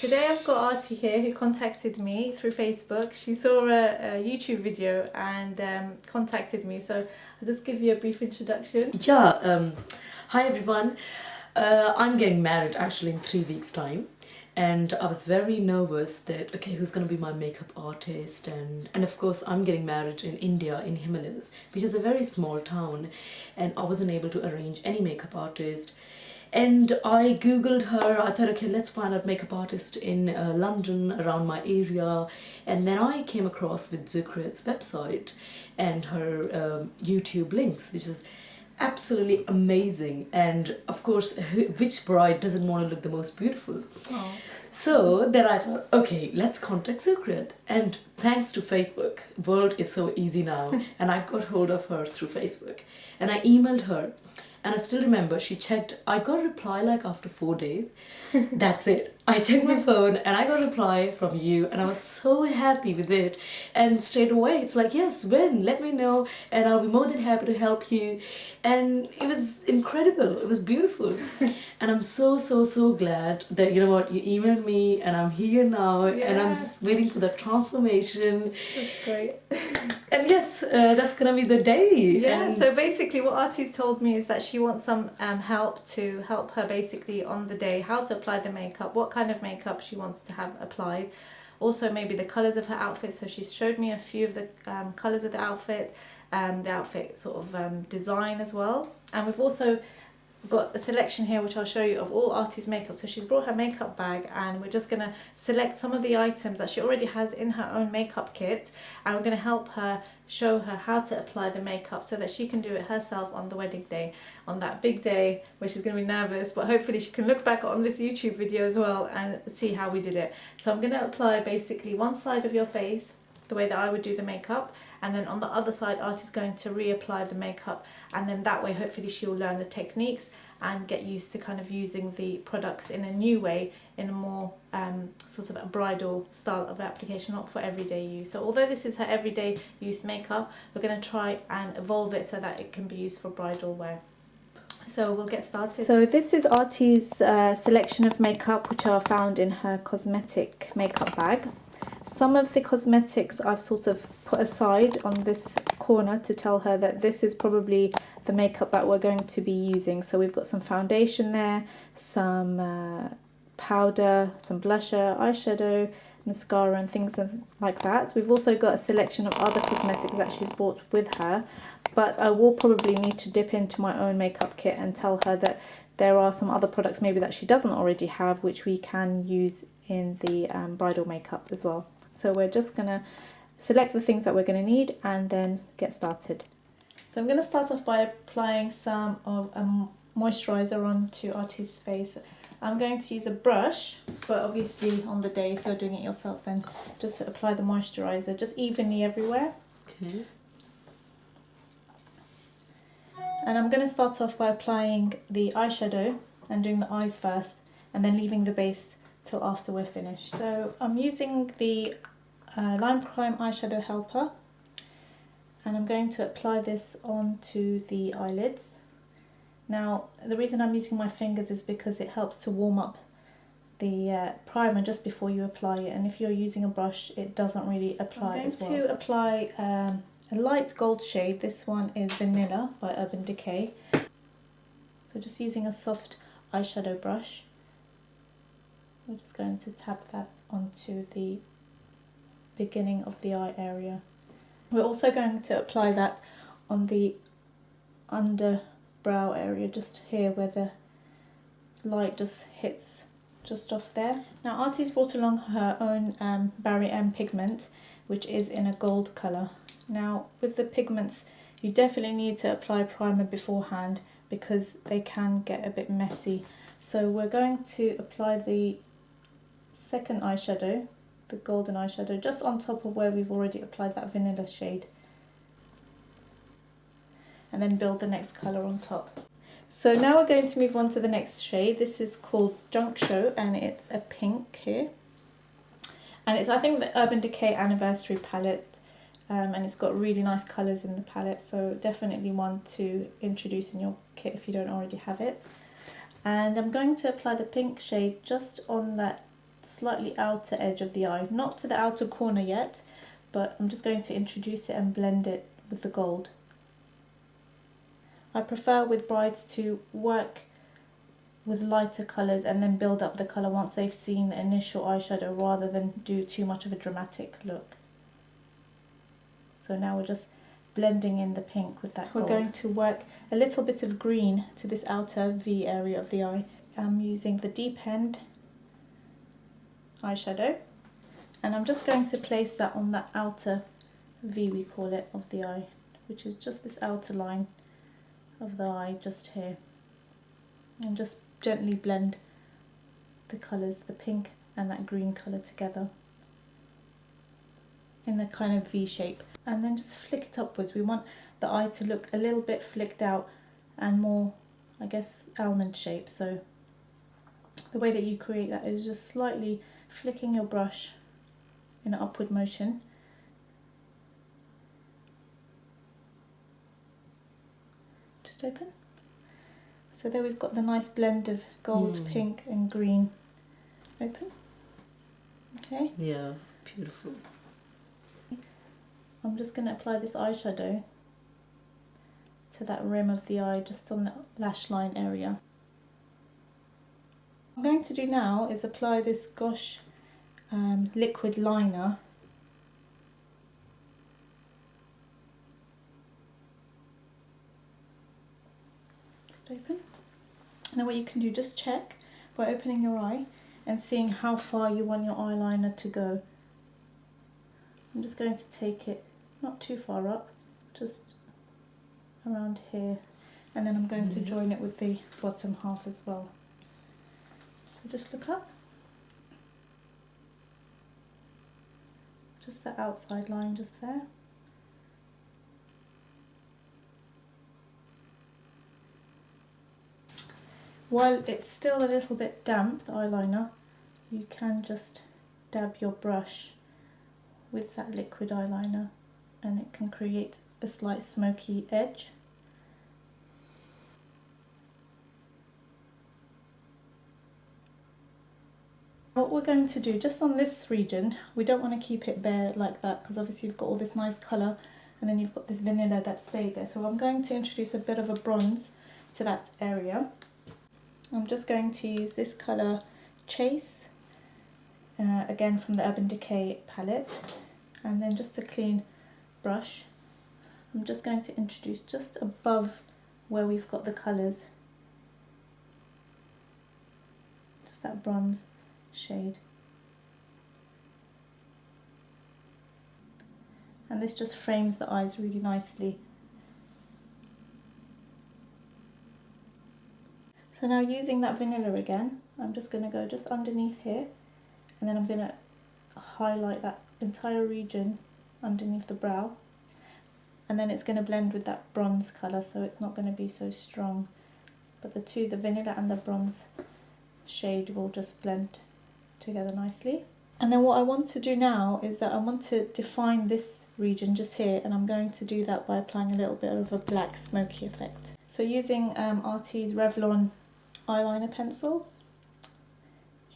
Today I've got Artie here who contacted me through Facebook. She saw a YouTube video and contacted me, so I'll just give you a brief introduction. Yeah, hi everyone. I'm getting married actually in 3 weeks' time, and I was very nervous that okay, who's gonna be my makeup artist, and of course I'm getting married in India, in Himalayas, which is a very small town, and I wasn't able to arrange any makeup artist. And I googled her. I thought, okay, let's find out makeup artist in London, around my area. And then I came across with Zukreat's website and her YouTube links, which is absolutely amazing. And of course, which bride doesn't want to look the most beautiful? Aww. So then I thought, okay, let's contact Zukreat. And thanks to Facebook, world is so easy now. And I got hold of her through Facebook. And I emailed her. And I still remember she checked, I got a reply like after 4 days. That's it. I checked my phone and I got a reply from you, and I was so happy with it. And straight away it's like, yes, when? Let me know and I'll be more than happy to help you. And it was incredible. It was beautiful. And I'm so glad that, you know what, you emailed me and I'm here now. Yeah. And I'm just waiting for the transformation. That's great. And yes, that's gonna be the day. Yeah, and so basically what Artie told me is that she wants some help to help her basically on the day, how to apply the makeup, what kind of makeup she wants to have applied. Also maybe the colours of her outfit, so she's showed me a few of the colours of the outfit sort of design as well. And we've also got a selection here which I'll show you of all Artie's makeup. So she's brought her makeup bag, and we're just going to select some of the items that she already has in her own makeup kit, and we're going to help her, show her how to apply the makeup so that she can do it herself on the wedding day, on that big day where she's going to be nervous, but hopefully she can look back on this YouTube video as well and see how we did it. So I'm going to apply basically one side of your face the way that I would do the makeup, and then on the other side Artie's going to reapply the makeup, and then that way hopefully she'll learn the techniques and get used to kind of using the products in a new way, in a more sort of a bridal style of application, not for everyday use. So although this is her everyday use makeup, we're going to try and evolve it so that it can be used for bridal wear. So we'll get started. So this is Artie's selection of makeup which are found in her cosmetic makeup bag. Some of the cosmetics I've sort of put aside on this corner to tell her that this is probably the makeup that we're going to be using. So we've got some foundation there, some powder, some blusher, eyeshadow, mascara and things like that. We've also got a selection of other cosmetics that she's brought with her, but I will probably need to dip into my own makeup kit and tell her that there are some other products maybe that she doesn't already have which we can use in the bridal makeup as well. So we're just going to select the things that we're going to need and then get started. So I'm going to start off by applying some of a moisturiser onto Artie's face. I'm going to use a brush, but obviously on the day if you're doing it yourself then just apply the moisturiser just evenly everywhere. okay. And I'm going to start off by applying the eyeshadow and doing the eyes first, and then leaving the base till after we're finished. So I'm using the Lime Crime eyeshadow helper, and I'm going to apply this onto the eyelids. Now the reason I'm using my fingers is because it helps to warm up the primer just before you apply it, and if you're using a brush it doesn't really apply as well. I'm going to apply a light gold shade. This one is Vanilla by Urban Decay. So just using a soft eyeshadow brush, we're just going to tap that onto the beginning of the eye area. We're also going to apply that on the underbrow area, just here where the light just hits just off there. Now Artie's brought along her own Barry M pigment, which is in a gold colour. Now with the pigments you definitely need to apply primer beforehand because they can get a bit messy. So we're going to apply the second eyeshadow, the golden eyeshadow, just on top of where we've already applied that vanilla shade, and then build the next colour on top. So now we're going to move on to the next shade. This is called Junk Show and it's a pink here, and it's I think the Urban Decay Anniversary palette, and it's got really nice colours in the palette, so definitely one to introduce in your kit if you don't already have it. And I'm going to apply the pink shade just on that slightly outer edge of the eye, not to the outer corner yet, but I'm just going to introduce it and blend it with the gold. I prefer with brides to work with lighter colours and then build up the colour once they've seen the initial eyeshadow, rather than do too much of a dramatic look. So now we're just blending in the pink with that gold. We're going to work a little bit of green to this outer V area of the eye. I'm using the Deep End eyeshadow, and I'm just going to place that on that outer V, we call it, of the eye, which is just this outer line of the eye just here, and just gently blend the colours, the pink and that green colour together in the kind of V shape, and then just flick it upwards. We want the eye to look a little bit flicked out and more, I guess, almond shape. So the way that you create that is just slightly flicking your brush in an upward motion. Just open. So there we've got the nice blend of gold, pink and green. Open. Okay. Yeah, beautiful. I'm just going to apply this eyeshadow to that rim of the eye, just on the lash line area. What I'm going to do now is apply this Gosh liquid liner. Just open. Now what you can do, just check by opening your eye and seeing how far you want your eyeliner to go. I'm just going to take it not too far up, just around here, and then I'm going to join it with the bottom half as well. So just look up, just the outside line just there. While it's still a little bit damp, the eyeliner, you can just dab your brush with that liquid eyeliner and it can create a slight smoky edge. What we're going to do, just on this region, we don't want to keep it bare like that, because obviously you've got all this nice colour and then you've got this vanilla that stayed there. So I'm going to introduce a bit of a bronze to that area. I'm just going to use this colour Chase, again from the Urban Decay palette, and then just a clean brush, I'm just going to introduce just above where we've got the colours, just that bronze shade. And this just frames the eyes really nicely. So now, using that vanilla again, I'm just going to go just underneath here, and then I'm going to highlight that entire region underneath the brow, and then it's going to blend with that bronze colour, so it's not going to be so strong, but the two, the vanilla and the bronze shade, will just blend together nicely. And then what I want to do now is that I want to define this region just here, and I'm going to do that by applying a little bit of a black smoky effect. So using RT's Revlon eyeliner pencil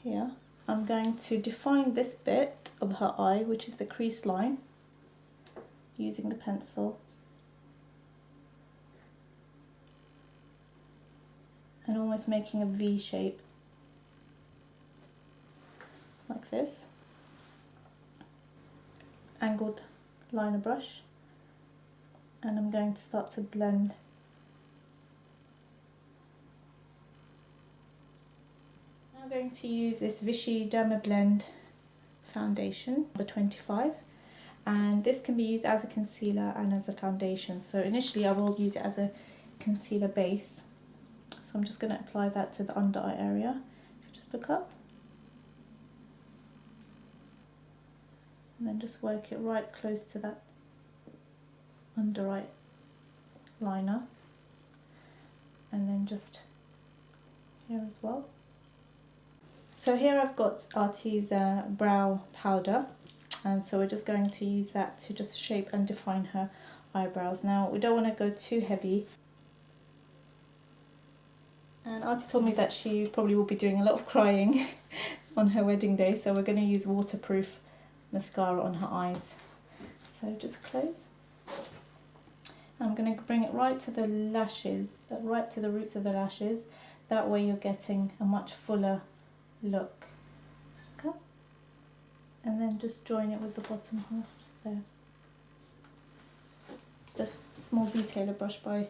here, I'm going to define this bit of her eye, which is the crease line, using the pencil, and almost making a V shape like this. Angled liner brush, and I'm going to start to blend. I'm going to use this Vichy Dermablend Foundation, number 25, and this can be used as a concealer and as a foundation. So initially I will use it as a concealer base, so I'm just going to apply that to the under eye area. If you just look up, and then just work it right close to that under eye liner, and then just here as well. So here I've got RT's brow powder, and so we're just going to use that to just shape and define her eyebrows. Now we don't want to go too heavy, and RT told me that she probably will be doing a lot of crying on her wedding day, so we're going to use waterproof mascara on her eyes. So just close. I'm going to bring it right to the lashes, right to the roots of the lashes. That way you're getting a much fuller look. Okay. And then just join it with the bottom half, just there. It's a small detailer brush by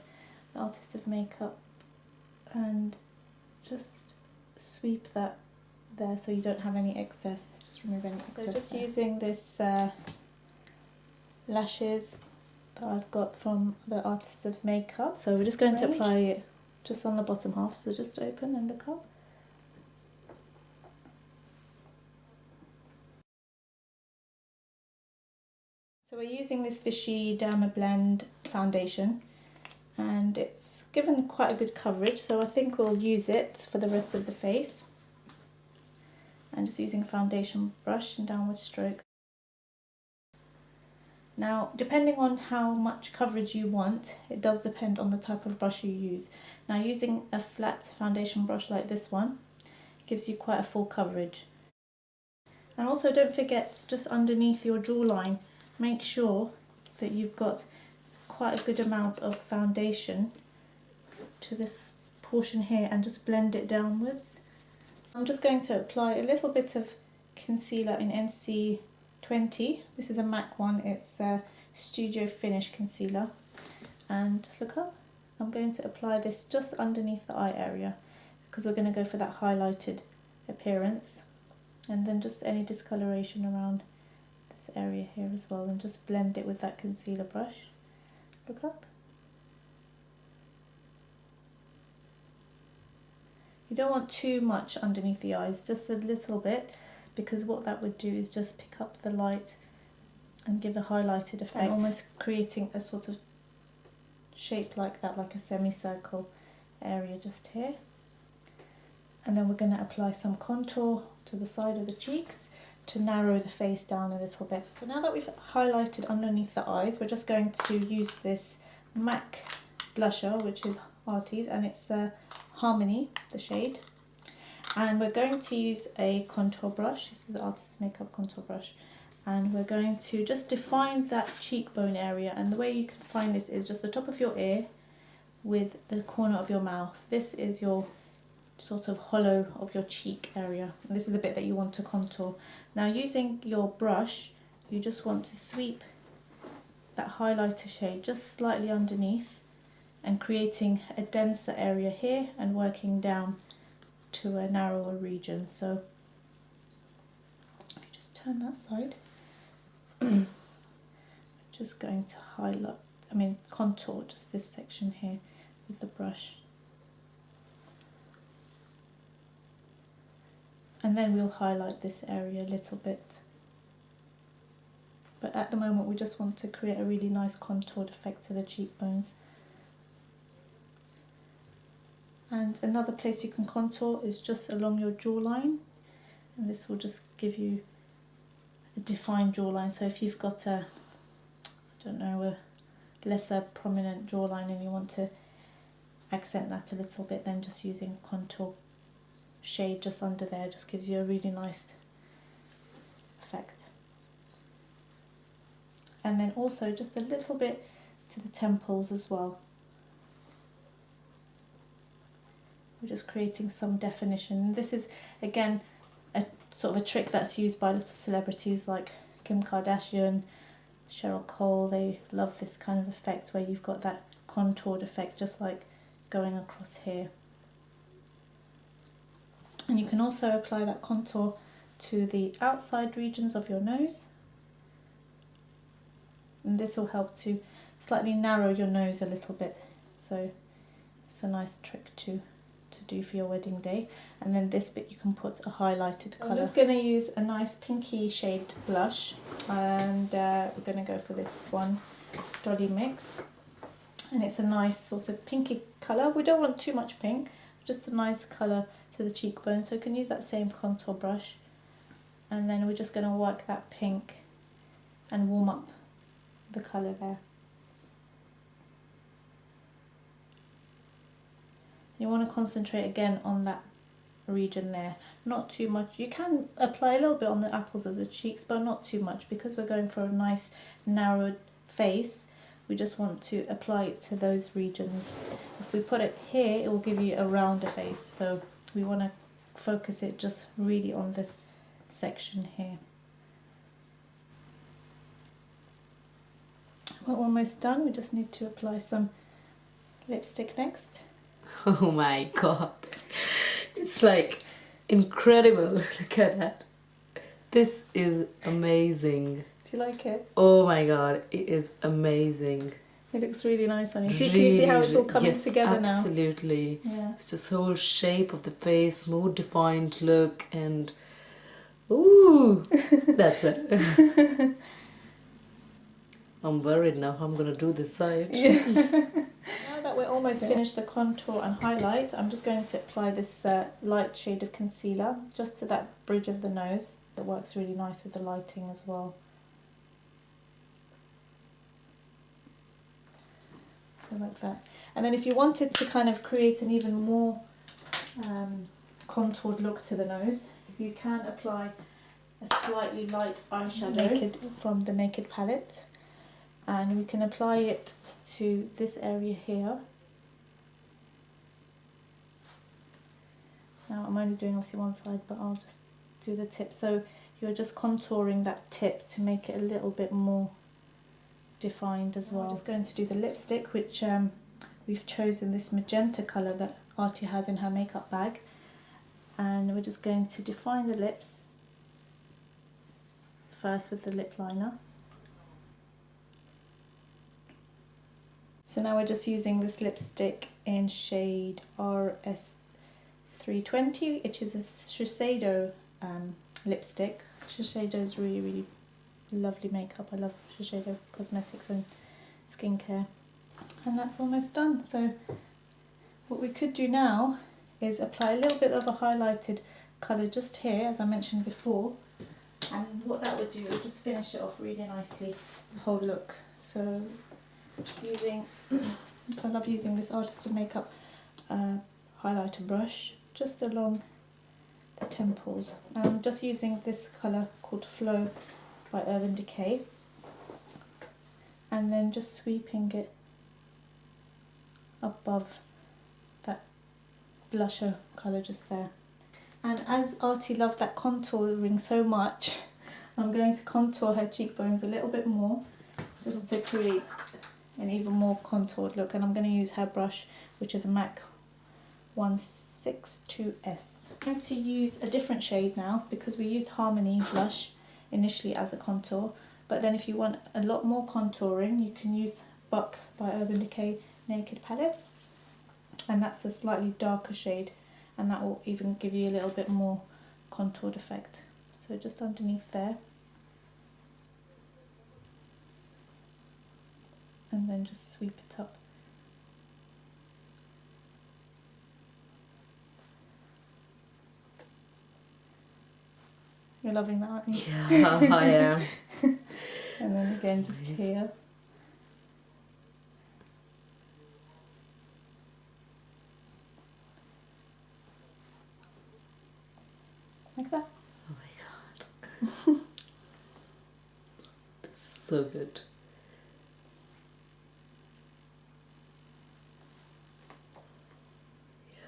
the Artist of Makeup, and just sweep that there so you don't have any excess, just remove any excess. So just there. Using this lashes that I've got from the Artist of Makeup, so we're just going to apply it just on the bottom half, so just open and look up. So we're using this Vichy Dermablend Foundation, and it's given quite a good coverage, so I think we'll use it for the rest of the face. And just using a foundation brush and downward strokes. Now, depending on how much coverage you want, it does depend on the type of brush you use. Now, using a flat foundation brush like this one gives you quite a full coverage. And also don't forget, just underneath your jawline, make sure that you've got quite a good amount of foundation to this portion here, and just blend it downwards. I'm just going to apply a little bit of concealer in NC20. This is a MAC one, it's a Studio Finish concealer. And just look up. I'm going to apply this just underneath the eye area because we're going to go for that highlighted appearance. And then just any discoloration around this area here as well, and just blend it with that concealer brush. Look up. You don't want too much underneath the eyes, just a little bit, because what that would do is just pick up the light and give a highlighted effect, and almost creating a sort of shape like that, like a semicircle area just here. And then we're going to apply some contour to the side of the cheeks to narrow the face down a little bit. So now that we've highlighted underneath the eyes, we're just going to use this MAC blusher, which is Artie's, and it's Harmony, the shade. And we're going to use a contour brush. This is the Artist Makeup contour brush. And we're going to just define that cheekbone area. And the way you can find this is just the top of your ear with the corner of your mouth. This is your sort of hollow of your cheek area. And this is the bit that you want to contour. Now, using your brush, you just want to sweep that highlighter shade just slightly underneath, and creating a denser area here and working down to a narrower region. So if you just turn that side, just going to contour just this section here with the brush. And then we'll highlight this area a little bit. But at the moment we just want to create a really nice contoured effect to the cheekbones. And another place you can contour is just along your jawline, and this will just give you a defined jawline. So if you've got a lesser prominent jawline and you want to accent that a little bit, then just using contour shade just under there just gives you a really nice effect. And then also just a little bit to the temples as well. We're just creating some definition. This is again a sort of a trick that's used by lots of celebrities like Kim Kardashian, Cheryl Cole. They love this kind of effect where you've got that contoured effect just like going across here. And you can also apply that contour to the outside regions of your nose. And this will help to slightly narrow your nose a little bit. So it's a nice trick to do for your wedding day. And then this bit you can put a highlighted colour. I'm just going to use a nice pinky shade blush, and we're going to go for this one, Dolly Mix. And it's a nice sort of pinky colour. We don't want too much pink, just a nice colour to the cheekbone. So you can use that same contour brush. And then we're just going to work that pink and warm up the colour there. You want to concentrate again on that region there. Not too much. You can apply a little bit on the apples of the cheeks, but not too much, because we're going for a nice narrowed face. We just want to apply it to those regions. If we put it here, it will give you a rounder face, so we want to focus it just really on this section here. We're almost done. We just need to apply some lipstick next. Oh my god, it's like incredible. Look at that. This is amazing. Do you like it? Oh my god, it is amazing. It looks really nice on you. See, Really, can you see how it's all coming yes, together now? Absolutely. Yeah. It's just whole shape of the face, more defined look, and ooh, that's better. I'm worried now how I'm gonna do this side. Yeah. Now that we're almost finished the contour and highlight, I'm just going to apply this light shade of concealer just to that bridge of the nose. It works really nice with the lighting as well. So like that. And then if you wanted to kind of create an even more contoured look to the nose, you can apply a slightly light eyeshadow from the Naked palette. And we can apply it to this area here. Now I'm only doing obviously one side, but I'll just do the tip. So you're just contouring that tip to make it a little bit more defined as well. I'm just going to do the lipstick, which we've chosen this magenta colour that Artie has in her makeup bag. And we're just going to define the lips first with the lip liner. So now we're just using this lipstick in shade RS320, which is a Shiseido lipstick. Shiseido is really, really lovely makeup. I love Shiseido cosmetics and skincare. And that's almost done. So what we could do now is apply a little bit of a highlighted colour just here, as I mentioned before. And what that would do is just finish it off really nicely, the whole look. So using, I love using this Artist of Makeup highlighter brush just along the temples. I'm just using this colour called Flow by Urban Decay, and then just sweeping it above that blusher colour just there. And as Artie loved that contouring so much, I'm going to contour her cheekbones a little bit more just to create an even more contoured look. And I'm going to use her brush, which is a MAC 162S. I'm going to use a different shade now because we used Harmony blush initially as a contour, but then if you want a lot more contouring, you can use Buck by Urban Decay Naked palette, and that's a slightly darker shade, and that will even give you a little bit more contoured effect. So just underneath there, and then just sweep it up. You're loving that, aren't you? Yeah, I am. And then again, just here. Like that. Oh my god. This is so good.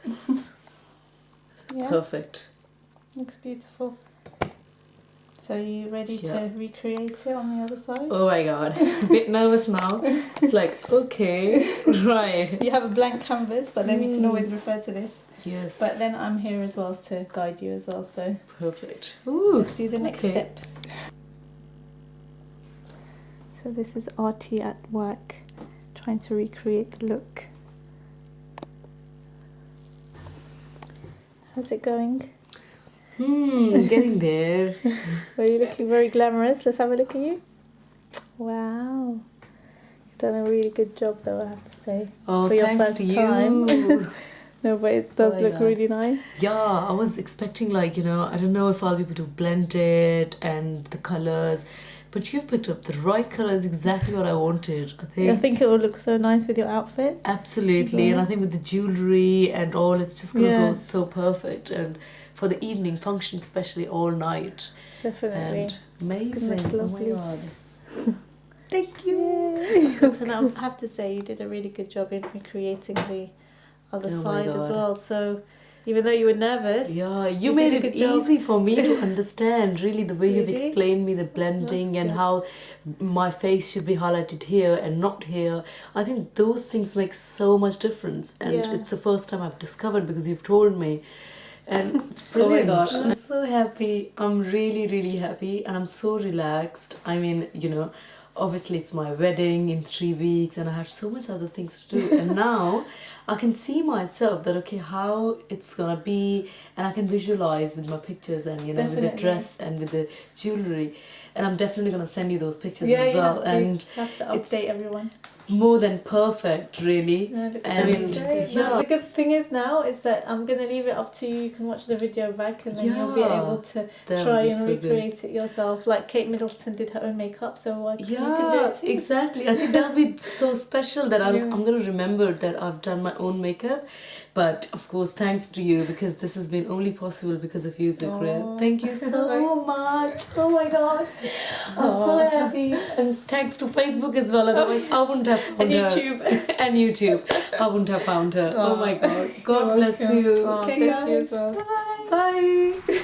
Yes. That's Yeah. perfect. Looks beautiful. So are you ready to recreate it on the other side? Oh my god. A bit nervous now. It's like, okay, right. You have a blank canvas, but then you can always refer to this. Yes. But then I'm here as well to guide you as well, so perfect. Ooh, let's do the next step. So this is Artie at work, trying to recreate the look. How's it going? Getting there. Well, you're looking very glamorous. Let's have a look at you. Wow. You've done a really good job though, I have to say. Oh, for your thanks first to time. you. No, but it does look really nice. Yeah, I was expecting like, I don't know if I'll be able to blend it and the colours, but you've picked up the right colour. Is exactly what I wanted. I think it will look so nice with your outfit. Absolutely, and I think with the jewellery and all, it's just gonna go so perfect. And for the evening function, especially all night. Definitely. And amazing. Oh my god. Thank you. So now I have to say you did a really good job in recreating the other side as well. So even though you were nervous, you made it easy for me to understand, really, the way you've explained me the blending and how my face should be highlighted here and not here. I think those things make so much difference, and it's the first time I've discovered because you've told me. And it's brilliant. Oh my gosh, I'm so happy. I'm really, really happy, and I'm so relaxed. I mean, you know, obviously it's my wedding in 3 weeks and I had so much other things to do, and now I can see myself that okay, how it's gonna be, and I can visualize with my pictures and you know with the dress and with the jewelry, and I'm definitely gonna send you those pictures as well. And you have to update everyone. More than perfect, really. I mean, the good thing is now is that I'm gonna leave it up to you. You can watch the video back, and then you'll be able to try and recreate it yourself. Like Kate Middleton did her own makeup, so you can do it too. Exactly. I think that'll be so special that I'm gonna remember that I've done my own makeup. But of course, thanks to you, because this has been only possible because of you, Zukreat. Thank you so much. Oh my god, I'm so happy. And thanks to Facebook as well. Otherwise, I wouldn't have found her. And YouTube. I wouldn't have found her. Oh my god. God bless you. Okay, guys. Bye. Bye.